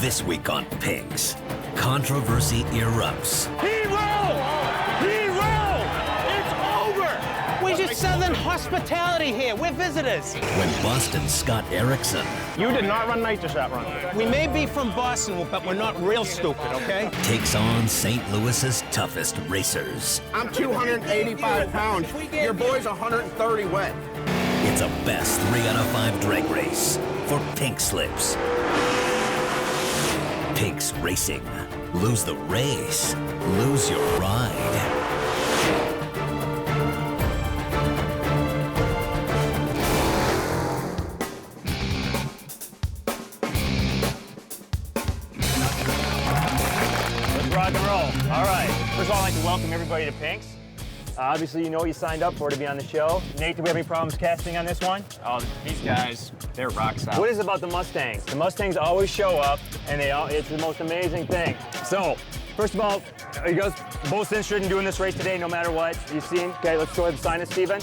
This week on Pinks, controversy erupts. Hero! Hero! It's over! We're just Southern hospitality here. We're visitors. When Boston's Scott Erickson You did not run nitrous that run. We may be from Boston, but we're not real stupid, okay? takes on St. Louis's toughest racers. I'm 285 pounds. Your boy's 130 wet. It's a best 3 out of 5 drag race for pink slips. Pinks Racing. Lose the race, lose your ride. Rock and roll. All right. First of all, I'd like to welcome everybody to Pinks. Obviously, you know what you signed up for to be on the show. Nate, do we have any problems casting on this one? Oh, these guys, they're rock solid. What is it about the Mustangs? The Mustangs always show up, and it's the most amazing thing. So, first of all, are you guys both interested in doing this race today, no matter what you've seen? Okay, let's go ahead and sign it, Steven.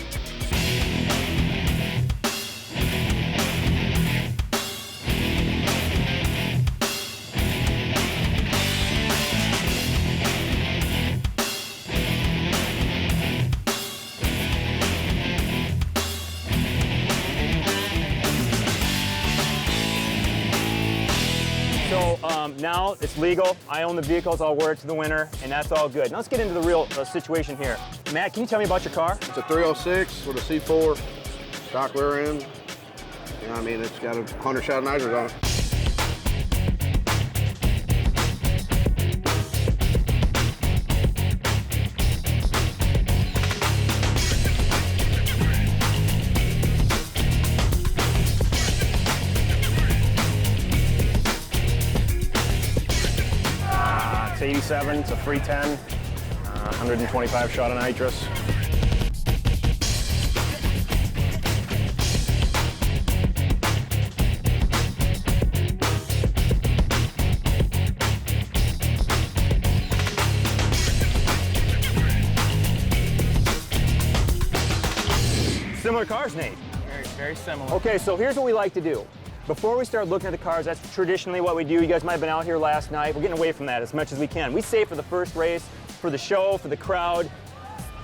So now it's legal. I own the vehicles. I'll wear it to the winner, and that's all good. Now let's get into the real situation here. Matt, can you tell me about your car? It's a 306 with a C4 stock rear end. You know what I mean? It's got a 100 shot of nitrous on it. It's 87, it's a 310, 125 shot of nitrous. Similar cars, Nate. Very similar. Okay, so here's what we like to do. Before we start looking at the cars, that's traditionally what we do. You guys might have been out here last night. We're getting away from that as much as we can. We save for the first race, for the show, for the crowd.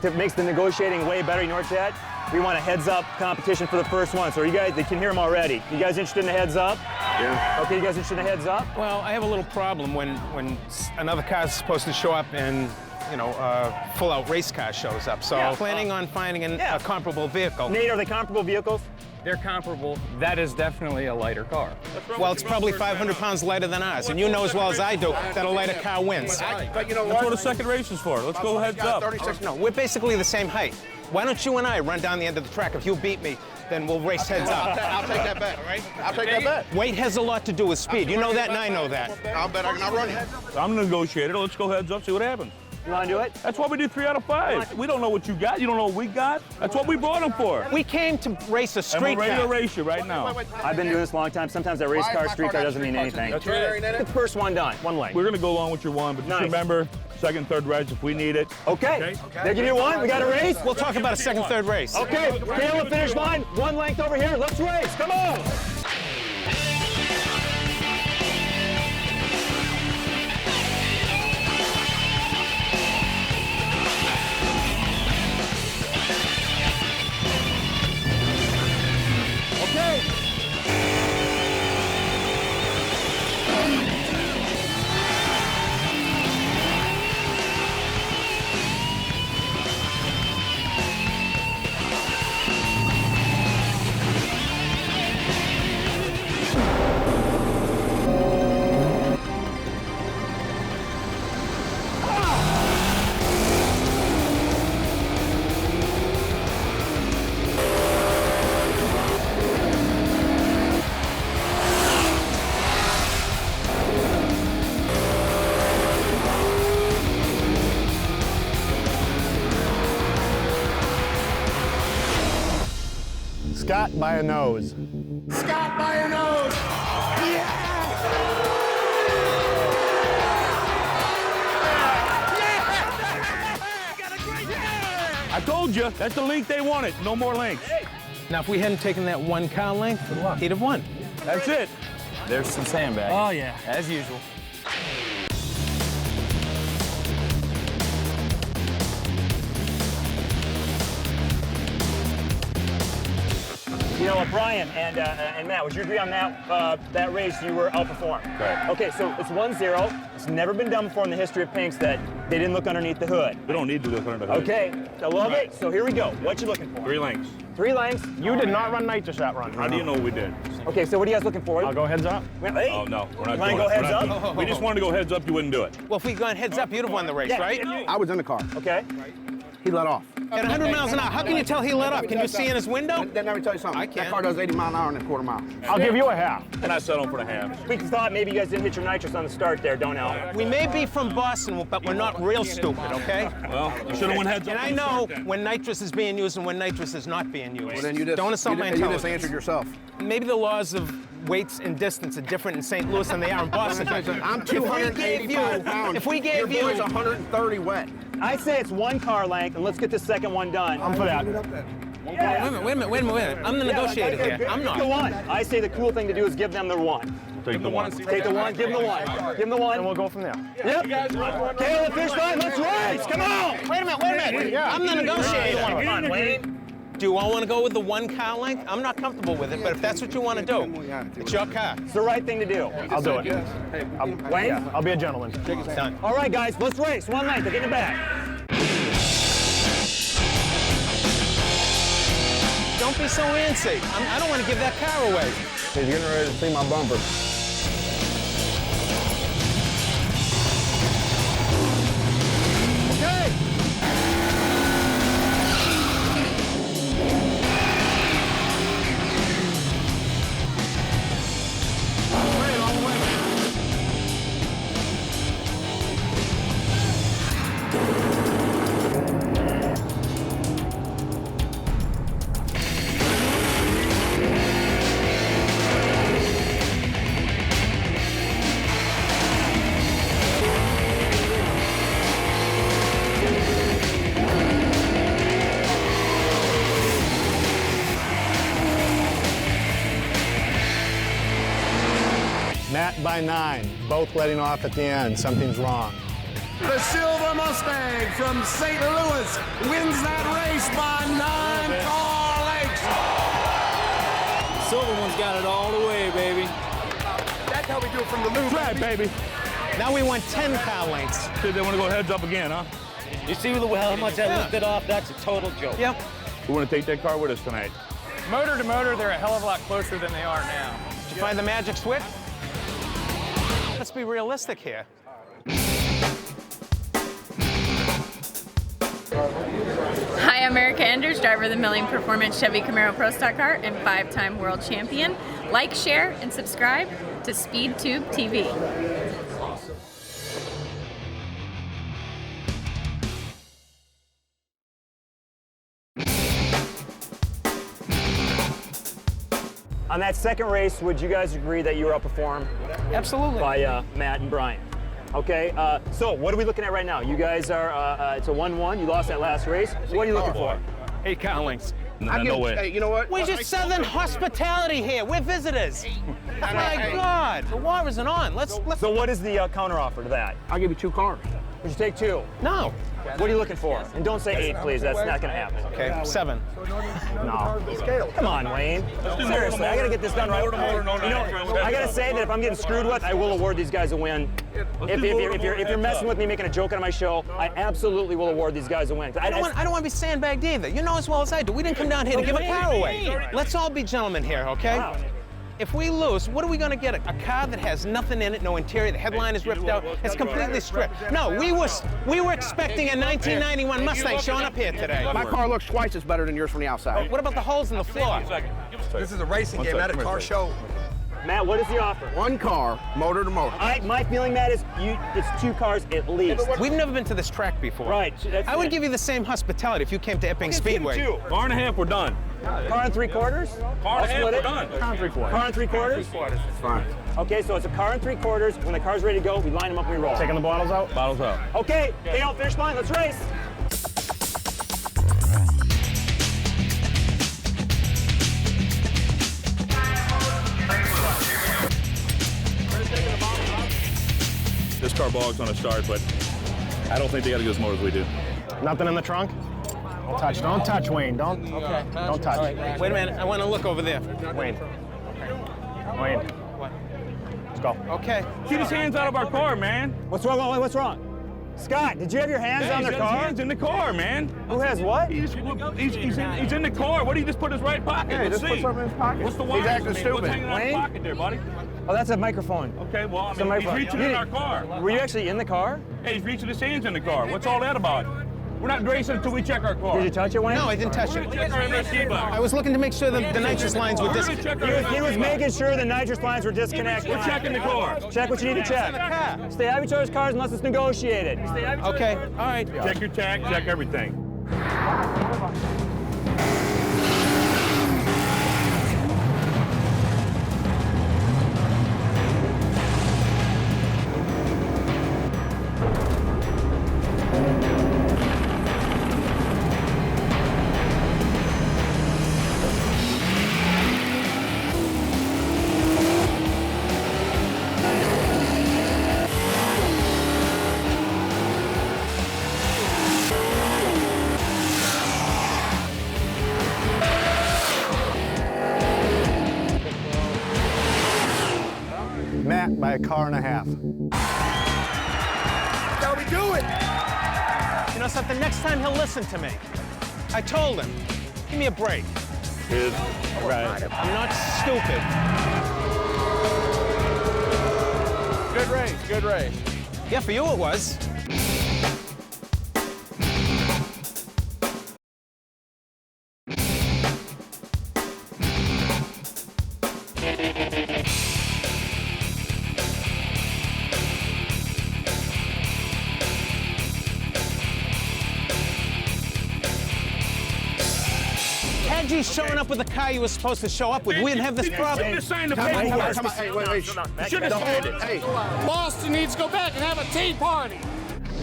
It makes the negotiating way better. You know what that? We want a heads-up competition for the first one. So you guys, they can hear them already. You guys interested in the heads-up? Yeah. Okay, you guys interested in the heads-up? Well, I have a little problem when another car's supposed to show up and, you know, a full-out race car shows up. So planning on finding a comparable vehicle. Nate, are they comparable vehicles? They're comparable. That is definitely a lighter car. Well, it's probably 500 pounds lighter than ours, and you know as well as I do that a lighter car wins. But you know That's what? what a second race is for. Let's go heads up. 36. No, we're basically the same height. Why don't you and I run down the end of the track? If you beat me, then we'll race heads up. I'll take that bet, all right? I'll take that bet. Weight has a lot to do with speed. You know that, and I know that. I'll bet I can outrun you. I'm the negotiator. Let's go heads up, see what happens. You want to do it? That's why we do 3 out of 5. We don't know what you got. You don't know what we got. That's what we brought them for. We came to race a And street we're ready to car. race you right now. I've been doing this a long time. Sometimes that race car, street car doesn't mean anything. That's right. Get the first one done, one lane. We're going to go along with your one, but just Nice. remember, second, third reds if we need it. Okay. They give you one. We got a race. We'll talk about a second, third race. Okay. Caleb, finish line. One length over here. Let's race. Come on. Okay. Scott by a nose. Scott by a nose. I told you, that's the link they wanted. No more links. Now, if we hadn't taken that one car length, he'd have won. That's it. There's some sandbags. Oh, yeah. As usual. You know what, Brian and Matt, would you agree on that race you were outperformed? Right. Okay, so it's 1-0. It's never been done before in the history of Pinks that they didn't look underneath the hood. We don't need to look under the hood. Okay, I love it. So here we go. What you looking for? 3 lengths. 3 lengths. You did not run nitrous that run. How do you know we did? Okay, so what are you guys looking for? I'll go heads up. Hey. Oh, no. We're not You wanna doing go it. We're heads not up? doing it. We just wanted to go heads up. You wouldn't do it. Well, if we'd gone heads up, you'd have won the race, Yeah. right? I was in the car. Okay. He let off. At 100 miles an hour, how can you tell he let up? Can you see in his window? Let me tell you something. I can't. That car does 80 mile an hour in a quarter mile. I'll give you a half. And I settled for the half. We thought maybe you guys didn't hit your nitrous on the start there, don't know. We may be from Boston, but we're not real stupid, okay? Well, you should have went heads up. And I know when nitrous is being used and when nitrous is not being used. Well, then you just, Don't insult my you just intelligence. answered yourself. Maybe the laws of weights and distance are different in St. Louis than they are in Boston. I'm 285 pounds. If we gave Your boy's you 130 wet. I say it's 1 car length, and let's get the second one done. I'm for that. Wait a minute. I'm the negotiator here. I'm Take the not. 1. I say the cool thing to do is give them the 1. Take the 1. Take the 1, give them the 1. Give them the 1. And we'll go from there. Yep. Caleb, finish line, let's race, come on! Wait a minute. I'm the negotiator. Come on, Wayne. Do you all want to go with the 1 car length? I'm not comfortable with it, but if that's what you want to do, it's your car. It's the right thing to do. I'll do it. Wayne? Yeah, I'll be a gentleman. Done. All right, guys, let's race. 1 length, get it back. Don't be so antsy. I don't want to give that car away. He's getting ready to see my bumper. Matt by 9, both letting off at the end. Something's wrong. The Silver Mustang from St. Louis wins that race by 9 car lengths. Silver one's got it all the way, baby. That's how we do it from the loop. Right, baby. Now we want 10 car lengths. They want to go heads up again, huh? You see how much I lifted off? That's a total joke. Yep. We want to take that car with us tonight. Motor to motor, they're a hell of a lot closer than they are now. Did you find the magic switch? Let's be realistic here. Hi, I'm Erica Enders, driver of the Milling Performance Chevy Camaro Pro Stock Car and 5-time world champion. Like, share, and subscribe to SpeedTube TV. On that second race, would you guys agree that you were outperformed? Absolutely. By Matt and Brian. Okay, so what are we looking at right now? You guys are, it's a 1-1. You lost that last race. What are you looking for? 8 car lengths. No way. Hey, you know what? We're just Southern hospitality here. We're visitors. My God, the war isn't on. Let's. So what is the counter offer to that? I'll give you 2 cars. Would you take 2? No. What are you looking for? And don't say 8, please. That's not going to happen. Okay, 7. No. Come on, Wayne. Seriously, I got to get this done right. You know, I got to say that if I'm getting screwed with, I will award these guys a win. If you're messing with me, making a joke out of my show, I absolutely will award these guys a win. I don't want to be sandbagged either. You know as well as I do. We didn't come down here to give a car away. Let's all be gentlemen here, okay? Wow. If we lose, what are we going to get? A car that has nothing in it, no interior, the headline is ripped out, it's completely stripped. No, we were expecting a 1991 Mustang showing up here today. My car looks twice as better than yours from the outside. What about the holes in the floor? This is a racing game, not a car show. Matt, what is the offer? 1 car, motor to motor. My feeling, Matt, is it's 2 cars at least. We've never been to this track before. Right. I would give you the same hospitality if you came to Epping Speedway. 2. Car and a half, we're done. Car and 3/4? Car and a half, we're done. Car and 3/4. Car and 3/4? It's fine. Okay, so it's a car and 3/4. When the car's ready to go, we line them up and we roll. Taking the bottles out? Bottles out. Okay, Dale, finish line, let's race. This car bogs on a start, but I don't think they got as good a motor as we do. Nothing in the trunk? Don't touch, Wayne. Don't touch. Right. Wait a minute, I want to look over there. Wayne. What? Let's go. Okay. Keep his hands out of our car, man. What's wrong? What's wrong? Scott, did you have your hands on He's their got his car? hands in the car, man. Who has what? He's in the car. What did he just put in his right pocket? Yeah, he Let's just put see. something in his pocket. What's the He's wire? acting What's stupid. hanging out of his Wayne? pocket there, buddy? Oh, that's a microphone. Okay, well, It's a I mean, he's microphone. reaching in our car. Were you actually in the car? Hey, he's reaching his hands in the car. What's all that about? We're not racing until we check our car. Did you touch it, Wayne? No, I didn't touch We're it. gonna check our MSC box. I was looking to make sure that the nitrous lines were We're gonna disconnected. check our He was MSC making box. sure the nitrous lines were disconnected. We're checking the car. Check what you need to check. Stay out of each other's cars unless it's negotiated. Okay, all right. Check your tag, check everything. Matt by a car and a half. How we do it? You know something? Next time he'll listen to me. I told him. Give me a break. Right. I'm not stupid. Good race. Yeah, for you it was. Had you shown up with the car you were supposed to show up with, we wouldn't have this problem. Just sign the Come on, paperwork. come on. Hey, wait. Should have signed it. Hey, Boston needs to go back and have a tea party.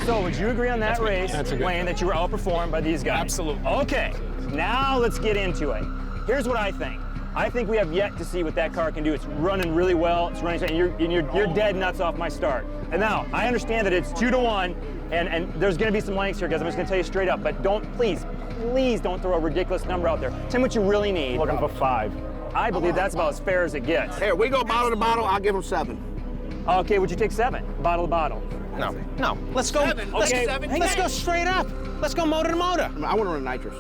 So would you agree on that race, Wayne, that you were outperformed by these guys? Absolutely. Okay, now let's get into it. Here's what I think. I think we have yet to see what that car can do. It's running really well. It's running, and you're dead nuts off my start. And now I understand that it's 2-1, and there's going to be some lengths here, guys. I'm just going to tell you straight up. But please don't throw a ridiculous number out there. Tell me what you really need. Looking for 5. I believe that's about as fair as it gets. here, we go bottle to bottle. I'll give him 7. Okay, would you take 7? Bottle to bottle. No. Let's go. Let's go straight up. Let's go motor to motor. I want to run nitrous.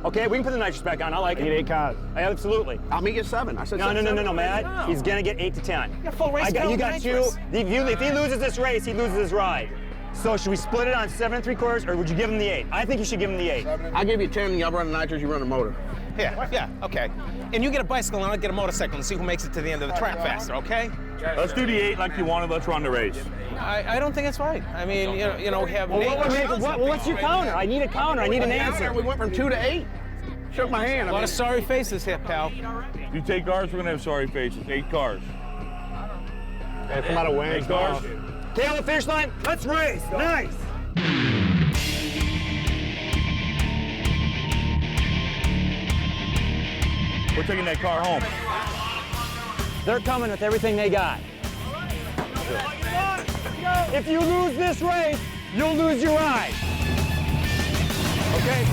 Okay, we can put the nitrous back on. I like I need it. 8 cars. Absolutely. I'll meet you at 7. I said No, 7. Matt. No. He's gonna get 8 to 10. Yeah, full race car You with got 2. nitrous. If he loses this race, he loses his ride. So should we split it on 7 3/4, or would you give him the 8? I think you should give him the 8. I'll give you 10, and y'all run the nitrous, you run the motor. Yeah, okay. And you get a bicycle and I'll get a motorcycle and see who makes it to the end of the track faster, okay? Let's do the 8 like you wanted. Let's run the race. I don't think it's right. I mean, you know, we have What's your counter? I need a counter. I need an answer. We went from 2 to 8. Shook my hand. a lot of sorry faces here, pal. If you take ours, we're gonna have sorry faces. 8 cars. Hey, come out of Wayne's 8 cars. Okay, on the finish line. Let's race. Nice. We're taking that car home. They're coming with everything they got. If you lose this race, you'll lose your ride. Okay?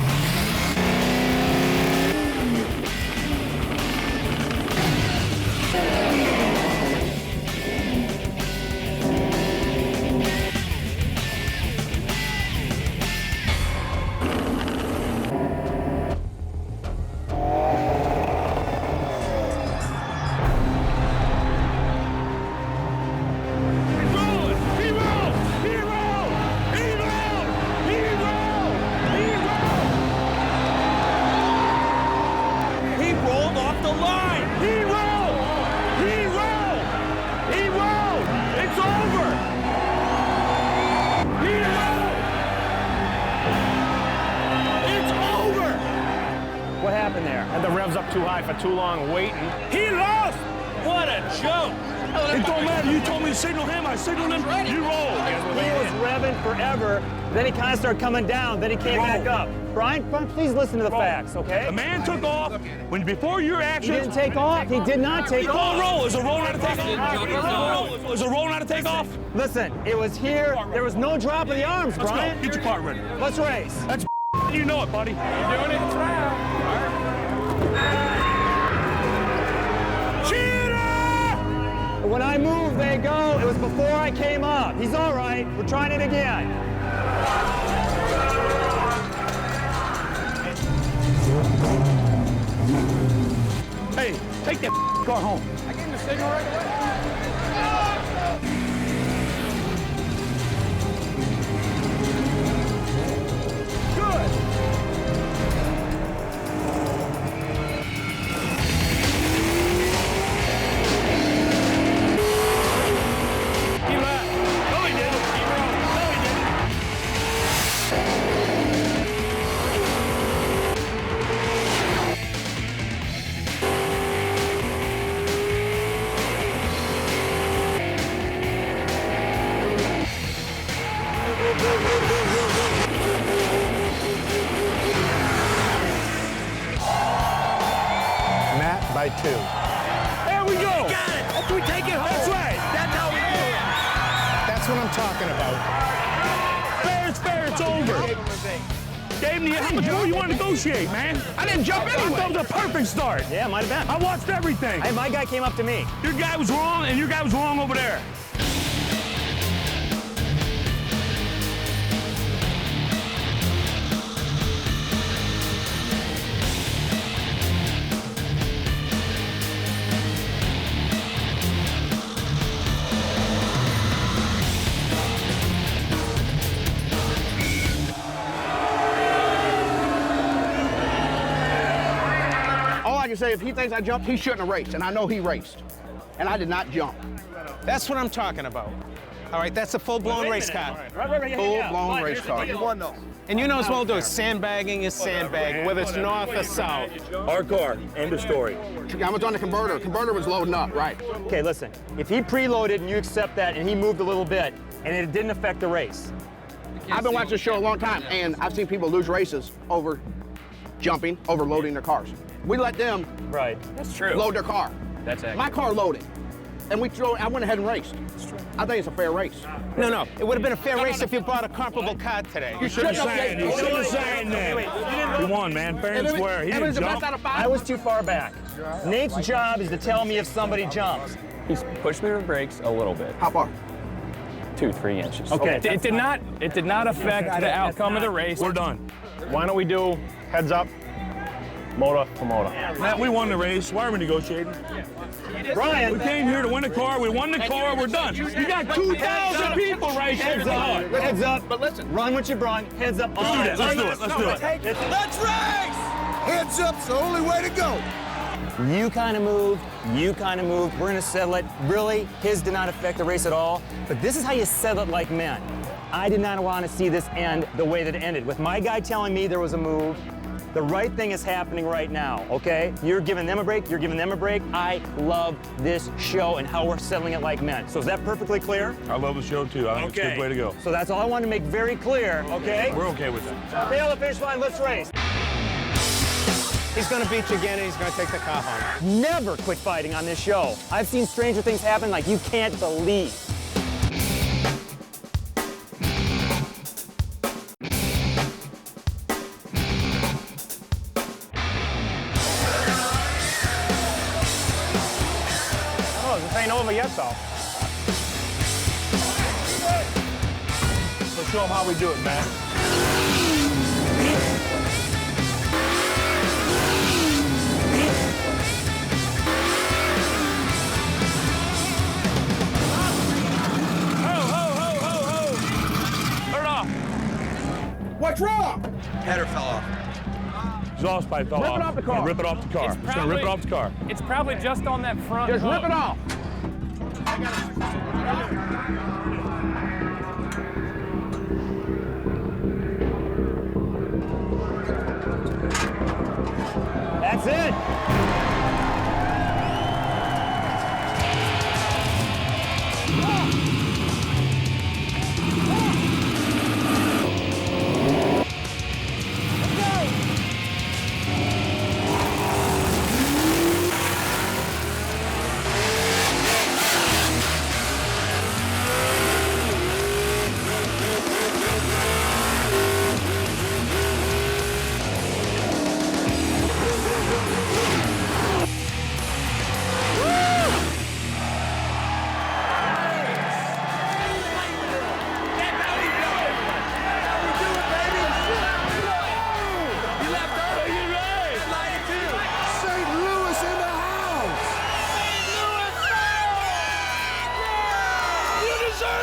What happened there? Had the revs up too high for too long waiting. He lost! What a joke! It don't matter. You told me to signal him. I signaled him. You roll. He was revving forever. Then he kind of started coming down. Then he came back up. Brian, please listen to the facts, okay? The man took off before your He actions. didn't take off. He did not take off. Roll. Is a roll not a takeoff? Is a roll not a takeoff? Listen, it was here. There was no drop of the arms, Let's Brian. go. Get your car ready. Let's race. That's you know it, buddy. You're doing it trial. Cheater! When I move, they go. It was before I came up. He's all right. We're trying it again. Hey, take that car home. I gave him the signal right away. Matt by 2. There we go. Got it. That's we take it home. That's right. That's how we do it. That's what I'm talking about. Fair is fair. It's over. Gave him the, how much more you want to negotiate, man? I didn't jump I thought it was a perfect start. Yeah, might have been. I watched everything. Hey, my guy came up to me. Your guy was wrong, and your guy was wrong over there. All I can say, if he thinks I jumped, he shouldn't have raced, and I know he raced. And I did not jump. That's what I'm talking about. All right, that's a full-blown race car. Full-blown race car. And you know as well, dude, sandbagging is sandbagging, whether it's north or south. Our car. End of story. I was on the converter. Converter was loading up, right? Okay, listen. If he preloaded and you accept that and he moved a little bit and it didn't affect the race. I've been watching this show a long time, and I've seen people lose races over jumping, overloading their cars. We let them Right. That's true. load their car. That's accurate. My car loaded, and I went ahead and raced. I think it's a fair race. No, it would have been a fair race if you bought a comparable car today. You Shouldn't shouldn't have have. said. You shouldn't have said that. You won, man. Fair and square. He It was didn't the best jump. out of 5. I was too far back. Nate's job is to tell me if somebody jumps. He's pushed me with the brakes a little bit. How far? 2-3 inches. Okay. It did not affect the outcome of the race. We're done. Why don't we do heads up, motor for motor? Matt, we won the race. Why are we negotiating? Brian. We came here to win the car. We won the car. We're done. You got 2,000 people right here. Heads up. Heads up. But listen. Run what you brung. Heads up. Let's do that. Let's do it. Let's do it. Let's race! Heads up's the only way to go. You kind of moved. You kind of moved. We're going to settle it. Really, his did not affect the race at all. But this is how you settle it like men. I did not want to see this end the way that it ended. With my guy telling me there was a move, the right thing is happening right now, okay? You're giving them a break. You're giving them a break. I love this show and how we're settling it like men. So is that perfectly clear? I love the show, too. I think it's a good way to go. So that's all I wanted to make very clear, okay? We're okay with that. Stay on the finish line. Let's race. He's going to beat you again, and he's going to take the car home. Never quit fighting on this show. I've seen stranger things happen like you can't believe. Oh, this ain't over yet, though. Let's show them how we do it, man. What's wrong? Header fell off. Exhaust pipe fell off. Rip it off the car. Rip it off the car. It's Just gonna rip it off the car. It's probably just on that front Just hook. rip it off. That's it.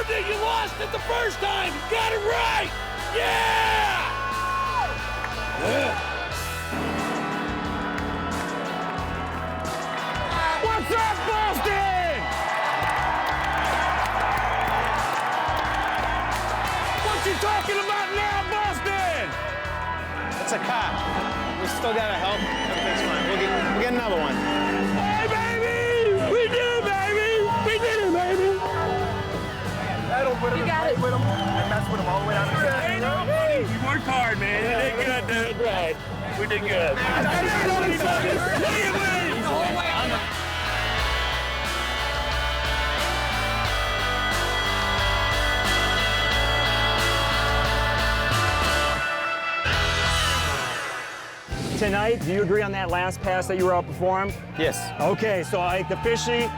deserved it. You lost it the first time. You got it right. Yeah! What's up, Boston? What you talking about now, Boston? It's a car. We still gotta help. Everything's fine. We'll get another one. Hey, baby! We did it, baby! We did it, baby! You got it. With him and mess with him all the way down to the Hey, no, buddy. You worked hard, man. You did good, dude. Right. We did good. Tonight, do you agree on that last pass that you were outperformed? Yes. Okay, so I officially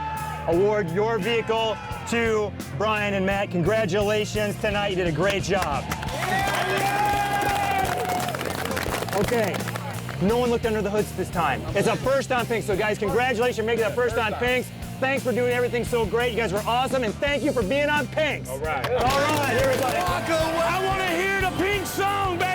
award your vehicle to Brian and Matt. Congratulations tonight, you did a great job. Okay, no one looked under the hoods this time. It's a first on Pinks, so guys, congratulations for making that first on Pinks. Thanks for doing everything so great. You guys were awesome, and thank you for being on Pinks. All right. All right, everybody. I want to hear the Pink song, baby.